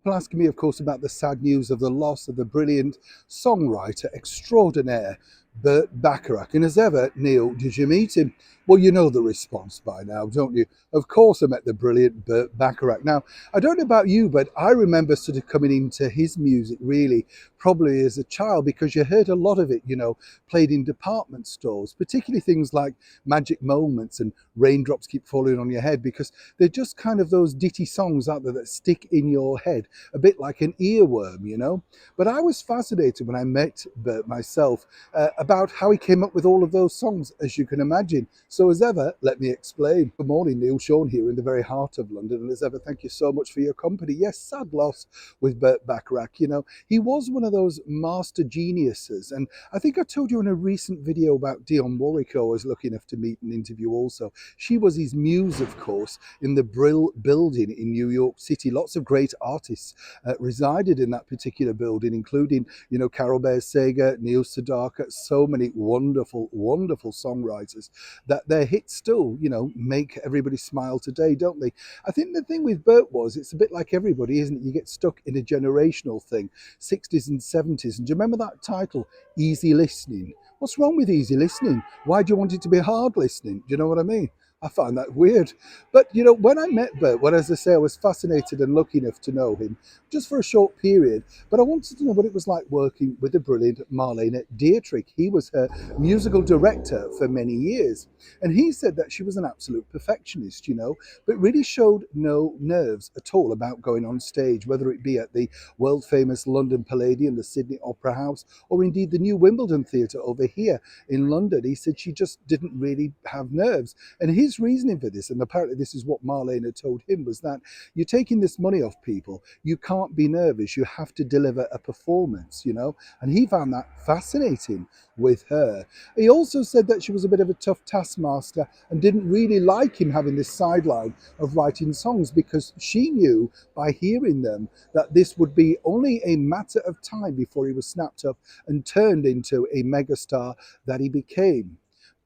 People asking me, of course, about the sad news of the loss of the brilliant songwriter extraordinaire, Burt Bacharach. And as ever, Neil, did you meet him? Well, you know the response by now, don't you? Of course, I met the brilliant Burt Bacharach. Now, I don't know about you, but I remember sort of coming into his music really probably as a child because you heard a lot of it, played in department stores, particularly things like Magic Moments and Raindrops Keep Falling on Your Head, because they're just kind of those ditty songs out there that stick in your head a bit like an earworm. But I was fascinated when I met Bert myself about how he came up with all of those songs, as you can imagine. So as ever, let me explain. Good morning, Neil Sean here in the very heart of London. And as ever, thank you so much for your company. Yes, sad loss with Burt Bacharach. He was one of those master geniuses. And I think I told you in a recent video about Dionne Warwick, who I was lucky enough to meet and interview also. She was his muse, of course, in the Brill building in New York City. Lots of great artists resided in that particular building, including, Carol Bayer Sager, Neil Sedaka, so many wonderful, wonderful songwriters that their hits still, make everybody smile today, don't they? I think the thing with Burt was, it's a bit like everybody, isn't it? You get stuck in a generational thing, 60s and 70s. And do you remember that title, Easy Listening? What's wrong with easy listening? Why do you want it to be hard listening? Do you know what I mean? I find that weird. But, when I met Bert, well, as I say, I was fascinated and lucky enough to know him just for a short period. But I wanted to know what it was like working with the brilliant Marlene Dietrich. He was her musical director for many years. And he said that she was an absolute perfectionist, but really showed no nerves at all about going on stage, whether it be at the world famous London Palladium, the Sydney Opera House, or indeed the new Wimbledon Theatre over here in London. He said she just didn't really have nerves. And his reasoning for this, and apparently this is what Marlene had told him, was that you're taking this money off people. You can't be nervous. You have to deliver a performance, And he found that fascinating with her. He also said that she was a bit of a tough taskmaster and didn't really like him having this sideline of writing songs because she knew by hearing them that this would be only a matter of time before he was snapped up and turned into a megastar that he became.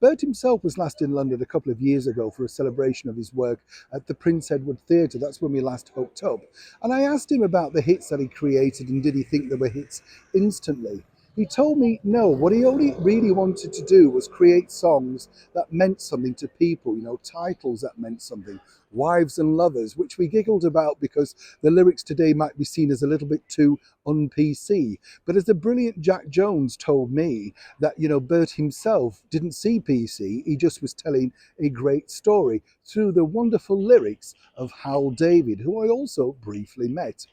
Bert himself was last in London a couple of years ago for a celebration of his work at the Prince Edward Theatre. That's when we last hooked up. And I asked him about the hits that he created and did he think they were hits instantly. He told me no, what he only really wanted to do was create songs that meant something to people, titles that meant something. Wives and Lovers, which we giggled about because the lyrics today might be seen as a little bit too un-PC. But as the brilliant Jack Jones told me, that, Bert himself didn't see PC, he just was telling a great story through the wonderful lyrics of Hal David, who I also briefly met.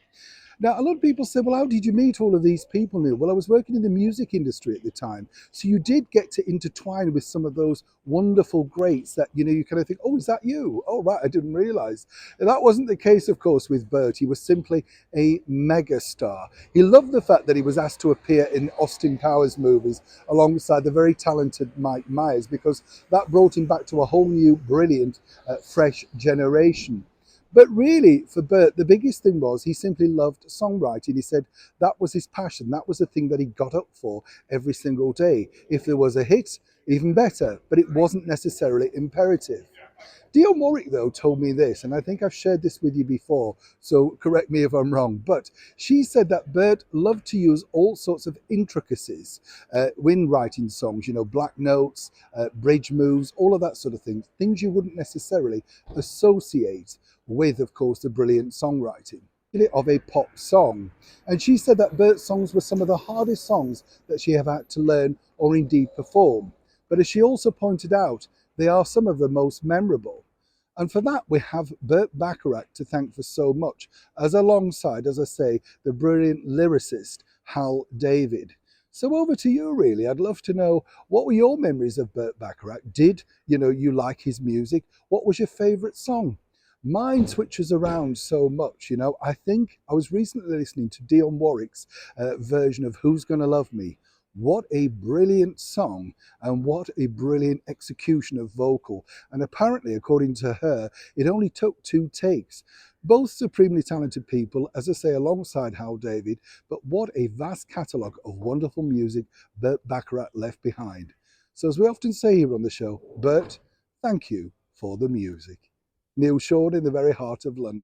Now, a lot of people say, well, how did you meet all of these people, Neil? Well, I was working in the music industry at the time. So you did get to intertwine with some of those wonderful greats that, you kind of think, oh, is that you? Oh, right, I didn't realize. And that wasn't the case, of course, with Bert. He was simply a megastar. He loved the fact that he was asked to appear in Austin Powers movies alongside the very talented Mike Myers because that brought him back to a whole new, brilliant, fresh generation. But really, for Bert, the biggest thing was he simply loved songwriting. He said that was his passion. That was the thing that he got up for every single day. If there was a hit, even better, but it wasn't necessarily imperative. Dionne Warwick, though, told me this, and I think I've shared this with you before, so correct me if I'm wrong, but she said that Bert loved to use all sorts of intricacies when writing songs, black notes, bridge moves, all of that sort of thing, things you wouldn't necessarily associate with, of course, the brilliant songwriting of a pop song. And she said that Bert's songs were some of the hardest songs that she ever had to learn or indeed perform. But as she also pointed out, they are some of the most memorable. And for that, we have Burt Bacharach to thank for so much, as alongside, as I say, the brilliant lyricist Hal David. So over to you, really. I'd love to know, what were your memories of Burt Bacharach? Did, you like his music? What was your favourite song? Mine switches around so much, I think I was recently listening to Dionne Warwick's version of Who's Gonna Love Me. What a brilliant song and what a brilliant execution of vocal. And apparently, according to her, it only took 2 takes. Both supremely talented people, as I say, alongside Hal David, but what a vast catalogue of wonderful music Burt Bacharach left behind. So as we often say here on the show, Burt, thank you for the music. Neil Sean in the very heart of London.